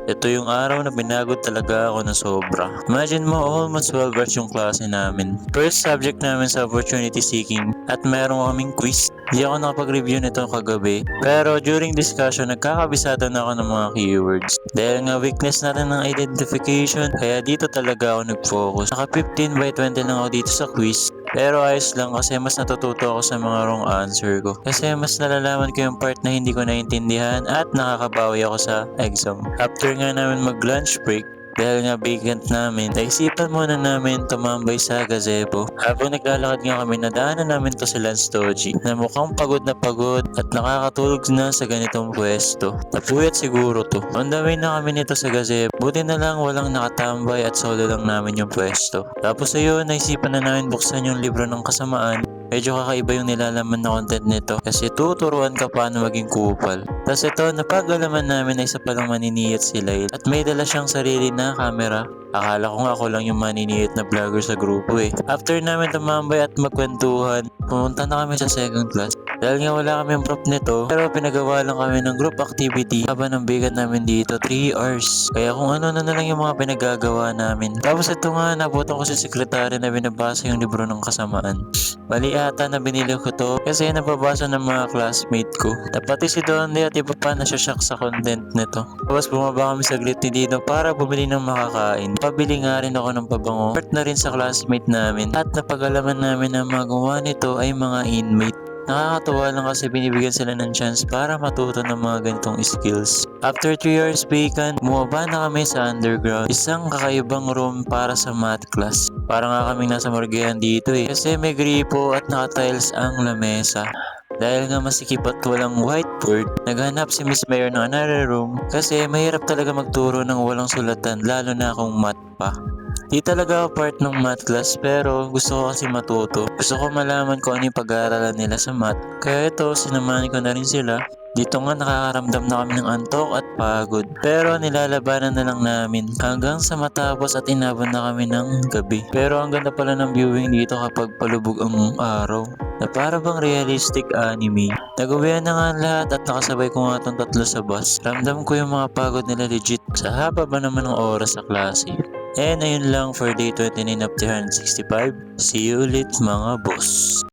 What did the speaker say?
Ito yung araw na pinagod talaga ako na sobra. Imagine mo, almost 12 hours yung klase namin. First subject namin sa opportunity seeking at meron kaming quiz. Di ako nakapag-review nito kagabi. Pero during discussion, nagkakabisado na ako ng mga keywords. Dahil nga weakness natin ng identification, kaya dito talaga ako nag-focus. Naka 15 by 20 lang ako dito sa quiz. Pero ayos lang kasi mas natututo ako sa mga wrong answer ko. Kasi mas nalalaman ko yung part na hindi ko naintindihan at nakakabawi ako sa exam. After nga namin mag-lunch break, dahil nga vacant namin, naisipan muna namin tumambay sa gazebo. Habang naglalakad nga kami, nadaanan namin to si Lance Doji na mukhang pagod na pagod at nakakatulog na sa ganitong pwesto. Napuyat siguro to. On the way na kami nito sa gazebo. Buti na lang walang nakatambay at solo lang namin yung pwesto. Tapos ayun, naisipan na namin buksan yung libro ng kasamaan. Medyo kakaiba yung nilalaman na content nito kasi tuturuan ka paano maging kupal. Tapos ito, napag-alaman namin na isa palang maniniyat si Lyle at may dala siyang sarili na camera. Akala ko nga ako lang yung maniniyat na vlogger sa grupo eh. After namin tumambay at magkwentuhan, pumunta na kami sa second class. Dahil nga wala kami yung prop nito, pero pinagawa lang kami ng group activity habang ang bigat namin dito 3 hours. Kaya kung ano na lang yung mga pinagagawa namin. Tapos ito nga, nabutan ko si sekretary na binabasa yung libro ng kasamaan. Mali ata na binili ko to kasi nababasa ng mga classmate ko. Na pati si Donde at iba pa nasashock sa content nito. Tapos bumaba kami sa ni Dino para bumili ng makakain. Pabili nga rin ako ng pabango. Part na rin sa classmate namin at napag-alaman namin na mga gumawa nito ay mga inmate. Nakakatuwa lang kasi binibigyan sila ng chance para matuto ng mga ganitong skills. After 3 years vacant, bumaba na kami sa underground. Isang kakaibang room para sa math class. Para nga kaming nasa morguehan dito eh. Kasi may gripo at naka-tiles ang lamesa. Dahil nga masikip at walang whiteboard, naghanap si Miss Mayor ng another room kasi mahirap talaga magturo ng walang sulatan lalo na kung math pa. Di talaga ako part ng math class pero gusto ko kasi matuto. Gusto ko malaman kung ano yung pag-aaralan nila sa math. Kaya ito, sinamahan ko na rin sila. Dito nga nakakaramdam na kami ng antok at pagod. Pero nilalabanan na lang namin hanggang sa matapos at inabot na kami ng gabi. Pero ang ganda pala ng viewing dito kapag palubog ang araw. Na para bang realistic anime. Nagawian na nga lahat at nakasabay ko nga itong tatlo sa bus. Ramdam ko yung mga pagod nila legit. Sa haba ba naman ng oras sa klase. And ayun lang for day 29 of 365. See you ulit mga boss.